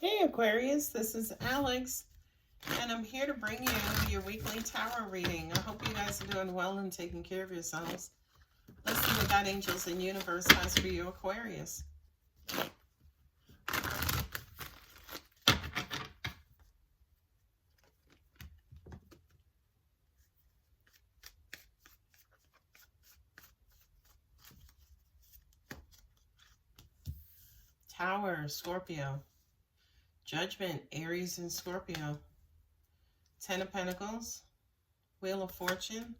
Hey Aquarius, this is Alex, and I'm here to bring you your weekly tarot reading. I hope you guys are doing well and taking care of yourselves. Let's see what God, angels, and universe has for you, Aquarius. Tower, Scorpio. Judgment, Aries and Scorpio. Ten of Pentacles. Wheel of Fortune.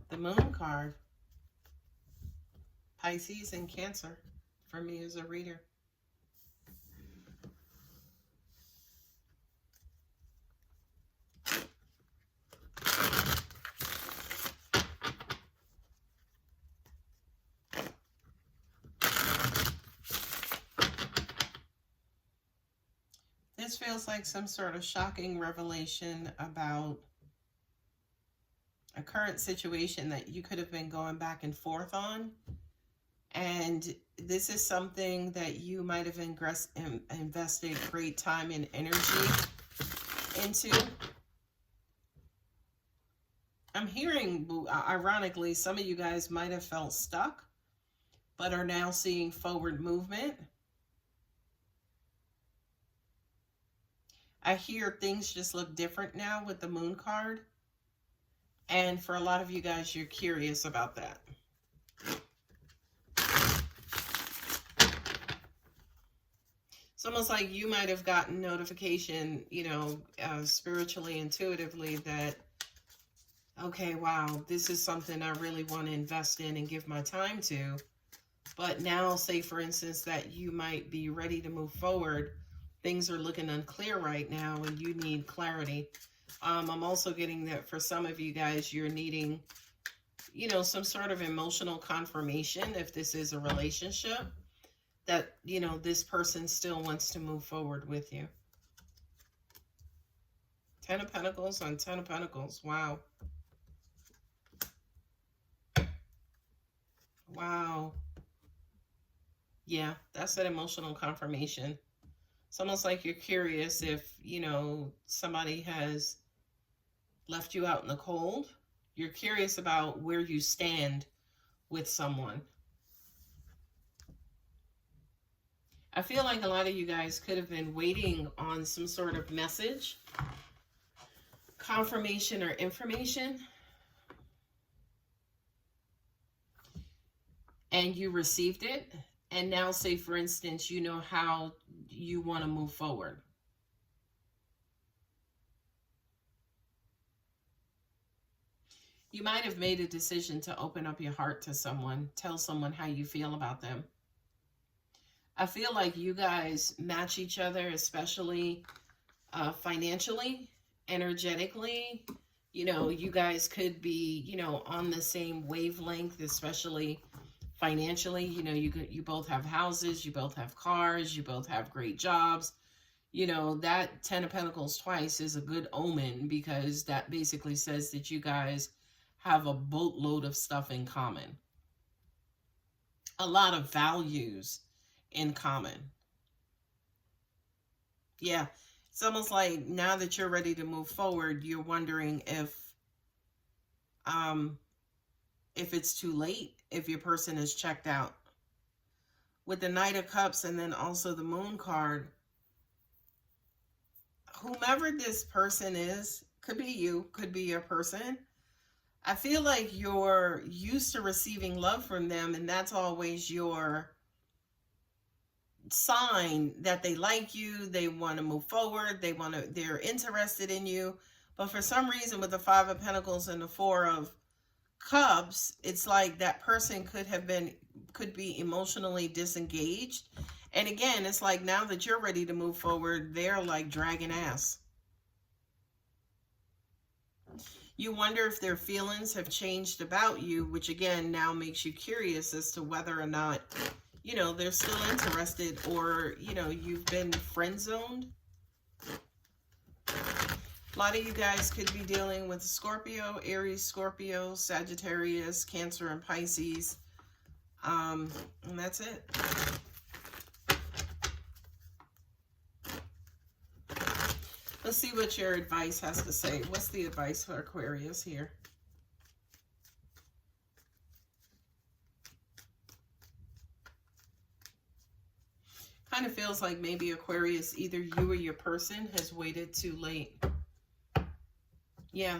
The Moon card. Pisces and Cancer for me as a reader. This feels like some sort of shocking revelation about a current situation that you could have been going back and forth on. And this is something that you might have invested great time and energy into. I'm hearing, ironically, some of you guys might have felt stuck, but are now seeing forward movement. I hear things just look different now with the Moon card. And for a lot of you guys, you're curious about that. It's almost like you might have gotten notification, spiritually, intuitively that, okay, wow, this is something I really want to invest in and give my time to. But now, say for instance, that you might be ready to move forward. Things are looking unclear right now and you need clarity. I'm also getting that for some of you guys, you're needing, some sort of emotional confirmation if this is a relationship that, this person still wants to move forward with you. Ten of Pentacles on Ten of Pentacles. Wow. Wow. Yeah, that's that emotional confirmation. It's almost like you're curious if, somebody has left you out in the cold. You're curious about where you stand with someone. I feel like a lot of you guys could have been waiting on some sort of message, confirmation, or information. And you received it. And now, say, for instance, you know how you want to move forward. You might have made a decision to open up your heart to someone, tell someone how you feel about them. I feel like you guys match each other, especially financially, energetically. You guys could be, on the same wavelength, especially financially. You both have houses, you both have cars, you both have great jobs. That Ten of Pentacles twice is a good omen, because that basically says that you guys have a boatload of stuff in common. A lot of values in common. Yeah, it's almost like now that you're ready to move forward, you're wondering if it's too late, if your person is checked out. With the Knight of Cups and then also the Moon card, whomever this person is, could be you, could be your person. I feel like you're used to receiving love from them, and that's always your sign that they like you, they want to move forward, they're interested in you. But for some reason, with the Five of Pentacles and the Four of Cups, it's like that person could be emotionally disengaged. And again, it's like now that you're ready to move forward, they're like dragging ass. You wonder if their feelings have changed about you, which again now makes you curious as to whether or not, they're still interested, or, you've been friend zoned. A lot of you guys could be dealing with Scorpio, Aries, Scorpio, Sagittarius, Cancer, and Pisces. And that's it. Let's see what your advice has to say. What's the advice for Aquarius here? Kind of feels like maybe Aquarius, either you or your person has waited too late. Yeah,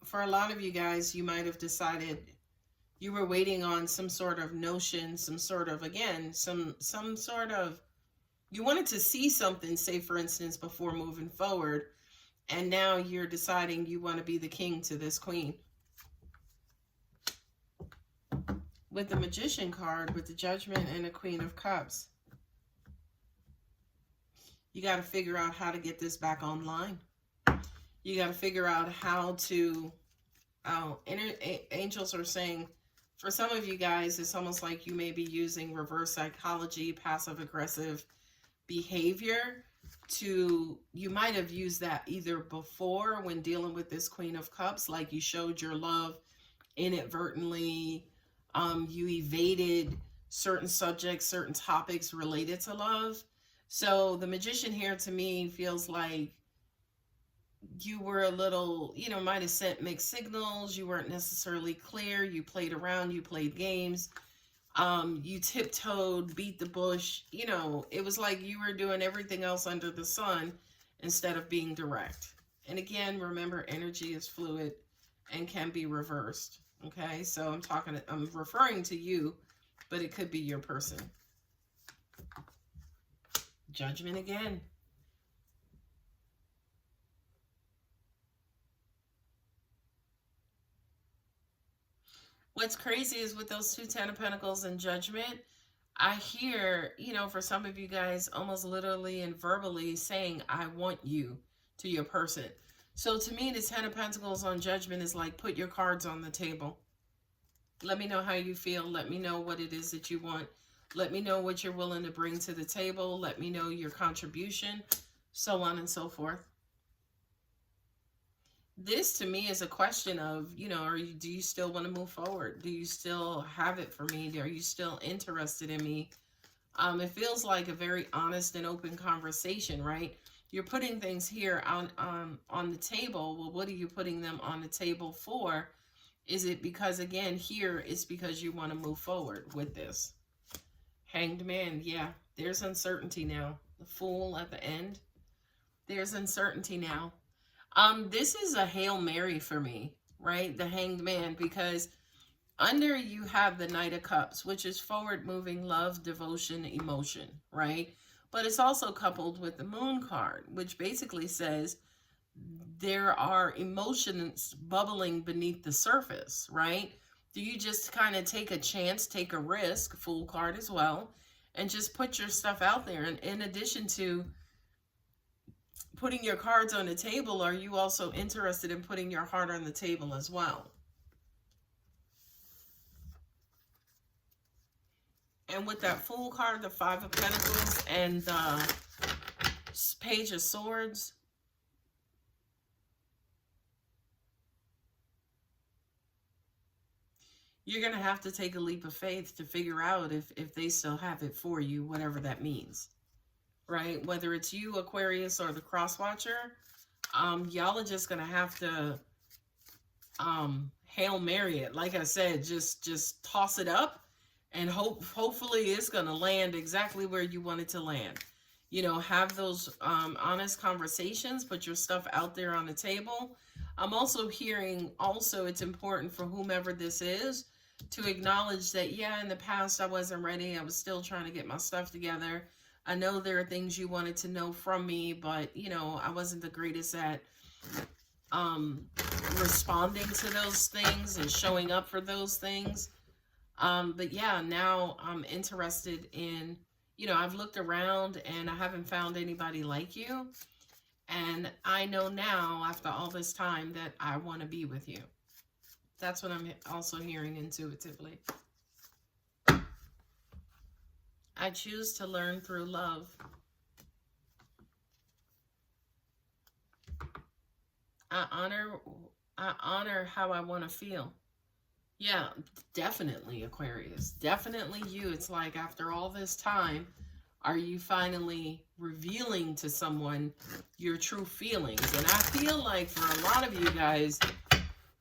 for a lot of you guys, you might have decided you were waiting on some sort of notion, some sort of, again, some sort of, you wanted to see something, say for instance, before moving forward, and now you're deciding you want to be the king to this queen. With the Magician card, with the Judgment and the Queen of Cups, you got to figure out how to get this back online. You got to figure out how to, angels are saying, for some of you guys, it's almost like you may be using reverse psychology, passive aggressive behavior to, you might have used that either before when dealing with this Queen of Cups, like you showed your love inadvertently, you evaded certain subjects, certain topics related to love. So the Magician here to me feels like you were a little, you know, might have sent mixed signals. You weren't necessarily clear. You played around. You played games. You tiptoed, beat the bush. You know, it was like you were doing everything else under the sun instead of being direct. And again, remember, energy is fluid and can be reversed. Okay, so I'm referring to you, but it could be your person. Judgment again. What's crazy is with those two Ten of Pentacles and Judgment, I hear, you know, for some of you guys, almost literally and verbally saying, I want you to your person. So to me, the Ten of Pentacles on Judgment is like, put your cards on the table. Let me know how you feel. Let me know what it is that you want. Let me know what you're willing to bring to the table. Let me know your contribution, so on and so forth. This to me is a question of, you know, do you still want to move forward? Do you still have it for me? Are you still interested in me? It feels like a very honest and open conversation, right? You're putting things here on the table. Well, what are you putting them on the table for? Is it because, again, here it's because you want to move forward with this? Hanged Man, yeah, there's uncertainty now. The Fool at the end. There's uncertainty now. This is a Hail Mary for me, right? The Hanged Man, because under you have the Knight of Cups, which is forward-moving love, devotion, emotion, right? But it's also coupled with the Moon card, which basically says there are emotions bubbling beneath the surface, right? Do you just kind of take a chance, take a risk, Fool card as well, and just put your stuff out there? And in addition to putting your cards on the table, are you also interested in putting your heart on the table as well? And with that Fool card, the Five of Pentacles, and the Page of Swords, you're going to have to take a leap of faith to figure out if they still have it for you, whatever that means, right? Whether it's you, Aquarius, or the cross watcher, y'all are just going to have to Hail Mary it. Like I said, just toss it up, and hopefully it's going to land exactly where you want it to land. You know, have those honest conversations, put your stuff out there on the table. I'm also hearing, it's important for whomever this is to acknowledge that, yeah, in the past I wasn't ready. I was still trying to get my stuff together. I know there are things you wanted to know from me, but, you know, I wasn't the greatest at responding to those things and showing up for those things. But yeah, now I'm interested in, you know, I've looked around and I haven't found anybody like you. And I know now, after all this time, that I want to be with you. That's what I'm also hearing intuitively. I choose to learn through love. I honor how I want to feel. Yeah, definitely, Aquarius. Definitely you. It's like after all this time, Are you finally revealing to someone your true feelings? And I feel like for a lot of you guys,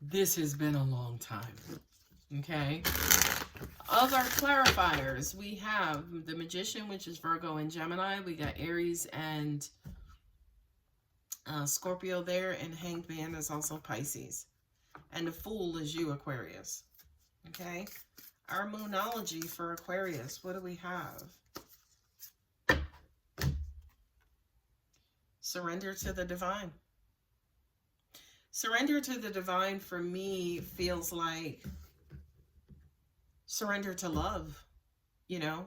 this has been a long time. Okay. Of our clarifiers, we have the Magician, which is Virgo and Gemini. We got Aries and Scorpio there, and Hanged Man is also Pisces. And the Fool is you, Aquarius. Okay. Our Moonology for Aquarius, what do we have? Surrender to the divine. Surrender to the divine for me feels like surrender to love, you know.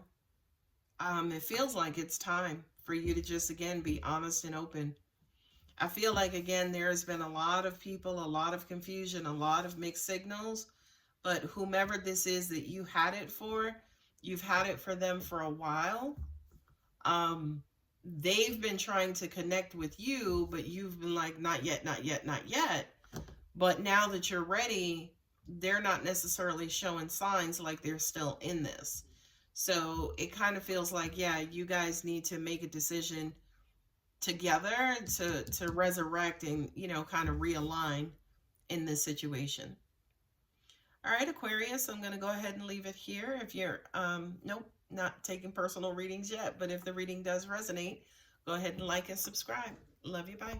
It feels like it's time for you to just, again, be honest and open. I feel like, again, there's been a lot of people, a lot of confusion, a lot of mixed signals, but whomever this is that you had it for, you've had it for them for a while. They've been trying to connect with you, but you've been like, not yet, not yet, not yet. But now that you're ready, they're not necessarily showing signs like they're still in this. So it kind of feels like, yeah, you guys need to make a decision together to resurrect and, you know, kind of realign in this situation. All right, Aquarius, I'm going to go ahead and leave it here. If you're, nope, not taking personal readings yet, but if the reading does resonate, go ahead and like and subscribe. Love you, bye.